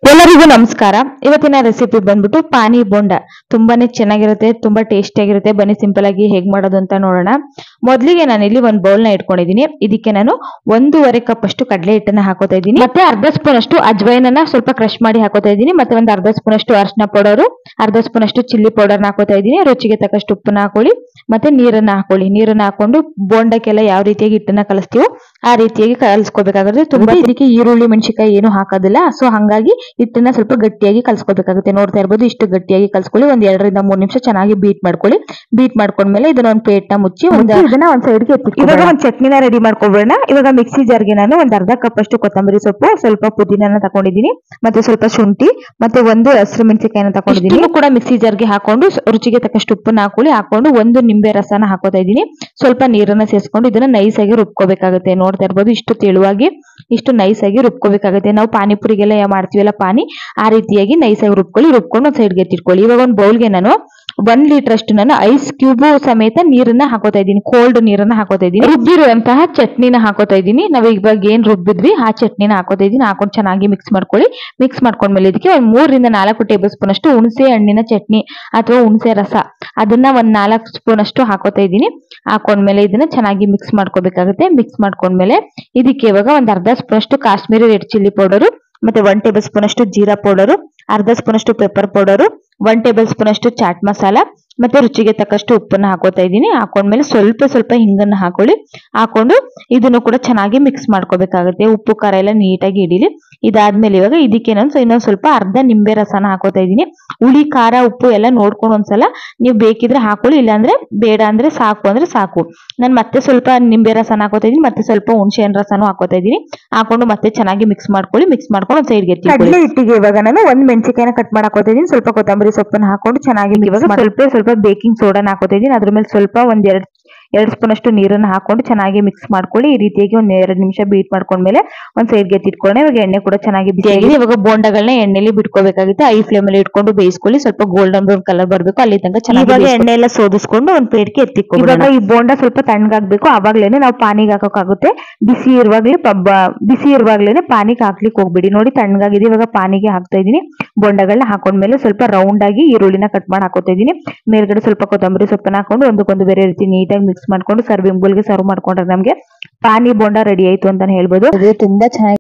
ಎಲ್ಲರಿಗೂ ನಮಸ್ಕಾರ. ಇವತ್ತಿನ ರೆಸಿಪಿ ಬಂದ್ಬಿಟ್ಟು ಪಾನಿ ಬೋಂಡ. ತುಂಬಾನೇ ಚೆನ್ನಾಗಿರುತ್ತೆ, ತುಂಬಾ ಟೇಸ್ಟಿ ಆಗಿರುತ್ತೆ. ಬನ್ನಿ ಸಿಂಪಲ್ ಆಗಿ ಹೇಗ್ ಮಾಡೋದು ಅಂತ ನೋಡೋಣ. ಮೊದಲಿಗೆ ನಾನು ಇಲ್ಲಿ ಒಂದು ಬೌಲ್ ನ ಇಟ್ಕೊಂಡಿದ್ದೀನಿ. ಇದಕ್ಕೆ ನಾನು 1.5 ಕಪ್ ಅಷ್ಟು ಕಡಲೆ ಹಿಟ್ಟನ್ನ ಹಾಕೋತಾ ಇದ್ದೀನಿ. ಮತ್ತೆ ಅರ್ಧ ಸ್ಪೂನ್ ಅಷ್ಟು ಅಜ್ವೈನನ್ನ ಸ್ವಲ್ಪ ಕ್ರಶ್ ಮಾಡಿ ಹಾಕೋತಾ ಇದ್ದೀನಿ. ಮತ್ತೆ ಒಂದು ಅರ್ಧ ಸ್ಪೂನ್ ಅಷ್ಟು ಅರಿಶಿನ ಪೌಡರ್, ಅರ್ಧ ಸ್ಪೂನ್ ಅಷ್ಟು ಚಿಲ್ಲಿ ಪೌಡರ್ ಹಾಕೋತಾ ಇದ್ದೀನಿ. ರುಚಿಗೆ ತಕ್ಕಷ್ಟು ಉಪ್ಪನ್ನ ಹಾಕೊಳ್ಳಿ, ಮತ್ತೆ ನೀರನ್ನ ಹಾಕೊಳ್ಳಿ. ನೀರನ್ನ ಹಾಕೊಂಡು ಬೋಂಡಕ್ಕೆಲ್ಲ ಯಾವ ರೀತಿಯಾಗಿ ಹಿಟ್ಟನ್ನ ಕಲಿಸ್ತೀವೋ ಆ ರೀತಿಯಾಗಿ ಕಲಿಸ್ಕೋಬೇಕಾಗುತ್ತೆ. ತುಂಬಾ ಇದಕ್ಕೆ ಈರುಳ್ಳಿ ಮೆಣಸಿನಕಾಯಿ ಏನು ಹಾಕೋದಿಲ್ಲ. ಸೊ ಹಂಗಾಗಿ ಹಿಟ್ಟನ್ನ ಸ್ವಲ್ಪ ಗಟ್ಟಿಯಾಗಿ ಕಲ್ಸ್ಕೋಬೇಕಾಗುತ್ತೆ. ನೋಡ್ತಾ ಇರ್ಬೋದು, ಇಷ್ಟು ಗಟ್ಟಿಯಾಗಿ ಕಲ್ಸ್ಕೊಳ್ಳಿ. ಒಂದ್ 2 ರಿಂದ 3 ನಿಮಿಷ ಚೆನ್ನಾಗಿ ಬೀಟ್ ಮಾಡ್ಕೊಳ್ಳಿ. ಬೀಟ್ ಮಾಡ್ಕೊಂಡ್ಮೇಲೆ ಇದನ್ನ ಒಂದು ಪ್ಲೇಟ್ ನ ಮುಚ್ಚಿ ಇದನ್ನ ಒಂದ್ ಸೈಡ್ಗೆ ಎತ್ತಿಟ್ಕೊಳ್ಳಿ. ಇವಾಗ ಒಂದು ಚಟ್ನಿನ ರೆಡಿ ಮಾಡ್ಕೊಬೋಣ. ಇವಾಗ ಮಿಕ್ಸಿ ಜಾರ್ಗೆ ನಾನು ಒಂದ್ ಅರ್ಧ ಕಪ್ ಅಷ್ಟು ಕೊತ್ತಂಬರಿ ಸೊಪ್ಪು, ಸ್ವಲ್ಪ ಪುದೀನ ತಗೊಂಡಿದ್ದೀನಿ, ಮತ್ತೆ ಸ್ವಲ್ಪ ಶುಂಠಿ, ಮತ್ತೆ ಒಂದು ಹಸಿರು ಮೆಣಸಿನಕಾಯಿನ ತಗೊಂಡಿದ್ದೀನಿ. ಕೂಡ ಮಿಕ್ಸಿ ಜಾರ್ಗೆ ಹಾಕೊಂಡು ರುಚಿಗೆ ತಕ್ಕಷ್ಟು ಉಪ್ಪನ್ನ ಹಾಕೊಂಡು ಒಂದು ನಿಂಬೆ ರಸನ ಹಾಕೋತಾ ಇದ್ದೀನಿ. ಸ್ವಲ್ಪ ನೀರನ್ನ ಸೇರಿಸ್ಕೊಂಡು ಇದನ್ನ ನೈಸ್ ಆಗಿ ರುಬ್ಕೋಬೇಕಾಗುತ್ತೆ. ನೋಡ್ತಾ ಇರ್ಬೋದು, ಇಷ್ಟು ತೆಳುವಾಗಿ ಇಷ್ಟು ನೈಸ್ ಆಗಿ ರುಬ್ಕೋಬೇಕಾಗುತ್ತೆ. ನಾವು ಪಾನಿಪುರಿಗೆಲ್ಲ ಮಾಡ್ತೀವಲ್ಲ ಪಾನಿ, ಆ ರೀತಿಯಾಗಿ ನೈಸ್ ಆಗಿ ರುಬ್ಕೊಂಡು ಒಂದ್ ಸೈಡ್ಗೆ ಎತ್ತಿಟ್ಕೊಳ್ಳಿ. ಇವಾಗ ಒಂದು ಬೌಲ್ಗೆ ನಾನು 1 ಲೀಟರ್ ಅಷ್ಟು ನಾನು ಐಸ್ ಕ್ಯೂಬ್ ಸಮೇತ ನೀರನ್ನ ಹಾಕೋತಾ ಇದ್ದೀನಿ. ಕೋಲ್ಡ್ ನೀರನ್ನ ಹಾಕೋತಾ ಇದ್ದೀನಿ. ರುಬ್ಬಿರುವಂತಹ ಚಟ್ನಿನ ಹಾಕೋತಾ ಇದ್ದೀನಿ. ನಾವು ಇವಾಗ ಏನ್ ರುಬ್ಬಿದ್ವಿ ಆ ಚಟ್ನಿನ ಹಾಕೋತಾ ಇದ್ದೀನಿ. ಹಾಕೊಂಡು ಚೆನ್ನಾಗಿ ಮಿಕ್ಸ್ ಮಾಡ್ಕೊಳ್ಳಿ. ಮಿಕ್ಸ್ ಮಾಡ್ಕೊಂಡ್ಮೇಲೆ ಇದಕ್ಕೆ ಒಂದ್ 3 ರಿಂದ 4 ಟೇಬಲ್ ಸ್ಪೂನ್ ಅಷ್ಟು ಹುಣಸೆ ಹಣ್ಣಿನ ಚಟ್ನಿ ಅಥವಾ ಹುಣಸೆ ರಸ, ಅದನ್ನ ಒಂದ್ 4 ಸ್ಪೂನ್ ಅಷ್ಟು ಹಾಕೋತಾ ಇದ್ದೀನಿ. ಹಾಕೊಂಡ್ಮೇಲೆ ಇದನ್ನ ಚೆನ್ನಾಗಿ ಮಿಕ್ಸ್ ಮಾಡ್ಕೋಬೇಕಾಗುತ್ತೆ. ಮಿಕ್ಸ್ ಮಾಡ್ಕೊಂಡ್ಮೇಲೆ ಇದಕ್ಕೆ ಇವಾಗ ಒಂದ್ ಅರ್ಧ ಸ್ಪೂನ್ ಅಷ್ಟು ಕಾಶ್ಮೀರಿ ರೆಡ್ ಚಿಲ್ಲಿ ಪೌಡರ್, ಮತ್ತೆ 1 ಟೇಬಲ್ ಸ್ಪೂನ್ ಅಷ್ಟು ಜೀರಾ ಪೌಡರ್, ಅರ್ಧ ಸ್ಪೂನ್ ಅಷ್ಟು ಪೆಪ್ಪರ್ ಪೌಡರ್, 1 ಟೇಬಲ್ ಸ್ಪೂನ್ ಅಷ್ಟು ಚಾಟ್ ಮಸಾಲ, ಮತ್ತೆ ರುಚಿಗೆ ತಕ್ಕಷ್ಟು ಉಪ್ಪನ್ನ ಹಾಕೋತಾ ಇದ್ದೀನಿ. ಹಾಕೊಂಡ್ಮೇಲೆ ಸ್ವಲ್ಪ ಹಿಂಗನ್ನ ಹಾಕೊಂಡು ಇದನ್ನು ಕೂಡ ಚೆನ್ನಾಗಿ ಮಿಕ್ಸ್ ಮಾಡ್ಕೋಬೇಕಾಗುತ್ತೆ. ಉಪ್ಪು ಖಾರ ಎಲ್ಲ ನೀಟಾಗಿ ಹಿಡೀಲಿ. ಇದಾದ್ಮೇಲೆ ಇವಾಗ ಇದಕ್ಕೆ ಇನ್ನೊಂದ್ ಸ್ವಲ್ಪ ಅರ್ಧ ನಿಂಬೆ ರಸನ ಹಾಕೋತಾ ಇದ್ದೀನಿ. ಹುಳಿ ಖಾರ ಉಪ್ಪು ಎಲ್ಲ ನೋಡ್ಕೊಂಡು ಒಂದ್ಸಲ ನೀವು ಬೇಕಿದ್ರೆ ಹಾಕೊಳ್ಳಿ, ಇಲ್ಲಾಂದ್ರೆ ಬೇಡ ಅಂದ್ರೆ ಸಾಕು. ನಾನು ಮತ್ತೆ ಸ್ವಲ್ಪ ನಿಂಬೆ ರಸನ ಹಾಕೋತಾ ಇದ್ದೀನಿ, ಮತ್ತೆ ಸ್ವಲ್ಪ ಹುಣಸೆ ಹಣ್ಣು ರಸನೂ ಹಾಕೋತಾ ಇದ್ದೀನಿ. ಹಾಕೊಂಡು ಮತ್ತೆ ಚೆನ್ನಾಗಿ ಮಿಕ್ಸ್ ಮಾಡ್ಕೊಂಡು ಒಂದ್ ಸೈಡ್ಗೆ ಕಡಲೆ ಹಿಟ್ಟಿಗೆ ಇವಾಗ ನಾನು ಒಂದ್ ಮೆಣಸಿನಕಾಯಿನ ಕಟ್ ಮಾಡಿ ಹಾಕೋತಾ ಇದ್ದೀನಿ. ಸ್ವಲ್ಪ ಕೊತ್ತಂಬರಿ ಸೊಪ್ಪನ್ನ ಹಾಕೊಂಡು ಚೆನ್ನಾಗಿ ಸ್ವಲ್ಪ ಬೇಕಿಂಗ್ ಸೋಡಾನ ಹಾಕೋತಾ ಇದ್ದೀನಿ. ಅದ್ರ ಮೇಲೆ ಸ್ವಲ್ಪ ಒಂದ್ 2 ಸ್ಪೂನ್ ಅಷ್ಟು ನೀರನ್ನ ಹಾಕೊಂಡು ಚೆನ್ನಾಗಿ ಮಿಕ್ಸ್ ಮಾಡ್ಕೊಳ್ಳಿ. ಈ ರೀತಿಯಾಗಿ ಒಂದ್ 2 ನಿಮಿಷ ಬೀಟ್ ಮಾಡ್ಕೊಂಡ್ಮೇಲೆ ಒಂದ್ ಸೈಡ್ಗೆ ಎತ್ತಿಟ್ಕೊಳ್ಳಿ. ಇವಾಗ ಎಣ್ಣೆ ಕೂಡ ಚೆನ್ನಾಗಿ ಬಿಸಿಯಾಗಿದೆ. ಇವಾಗ ಬೋಂಡಗಳನ್ನ ಎಣ್ಣೆಲಿ ಬಿಟ್ಕೋಬೇಕಾಗುತ್ತೆ. ಐ ಫ್ಲೇಮ್ ಅಲ್ಲಿ ಇಟ್ಕೊಂಡು ಬೇಯಿಸ್ಕೊಳ್ಳಿ. ಸ್ವಲ್ಪ ಗೋಲ್ಡನ್ ಬ್ರೌನ್ ಕಲರ್ ಬರ್ಬೇಕು, ಅಲ್ಲಿ ತನಕ ಚೆನ್ನಾಗಿ ಎಣ್ಣೆ ಎಲ್ಲ ಸೋದಿಸ್ಕೊಂಡು ಒಂದ್ ಪ್ಲೇಟ್ಗೆ ಎತ್ತಿಟ್ಕೊಳ್ಳಿ. ಇವಾಗ ಈ ಬೋಂಡ ಸ್ವಲ್ಪ ತಣ್ಣಗಾಗ್ಬೇಕು. ಅವಾಗ್ಲೇನೆ ನಾವು ಪಾನಿಗೆ ಹಾಕೋಕ್ಕಾಗುತ್ತೆ. ಬಿಸಿ ಇರುವಾಗ್ಲೇನೆ ಪಾನಿಗೆ ಹಾಕ್ಲಿಕ್ಕೆ ಹೋಗ್ಬಿಡಿ. ನೋಡಿ ತಣ್ಣಗಾಗಿದೆ. ಇವಾಗ ಪಾನಿಗೆ ಹಾಕ್ತಾ ಇದೀನಿ. ಬೋಂಡಗಳನ್ನ ಹಾಕೊಂಡ್ಮೇಲೆ ಸ್ವಲ್ಪ ರೌಂಡ್ ಆಗಿ ಈರುಳ್ಳಿನ ಕಟ್ ಮಾಡಿ ಹಾಕೋತಾ ಇದೀನಿ. ಮೇಲ್ಗಡೆ ಸ್ವಲ್ಪ ಕೊತ್ತಂಬರಿ ಸೊಪ್ಪನ್ನ ಹಾಕೊಂಡು ಒಂದಕ್ಕೊಂದು ಬೇರೆ ರೀತಿ ನೀಟಾಗಿ ಮಿಕ್ಸ್ ಮಾಡ್ಕೊಂಡು ಸರ್ವಿಂಗ್ ಬೌಲ್ಗೆ ಸರ್ವ್ ಮಾಡ್ಕೊಂಡ್ರೆ ನಮ್ಗೆ ಪಾನಿ ಬೋಂಡ ರೆಡಿ ಆಯ್ತು ಅಂತಾನೆ ಹೇಳ್ಬೋದು. ಅದು ತುಂಬಾ ಚೆನ್ನಾಗಿ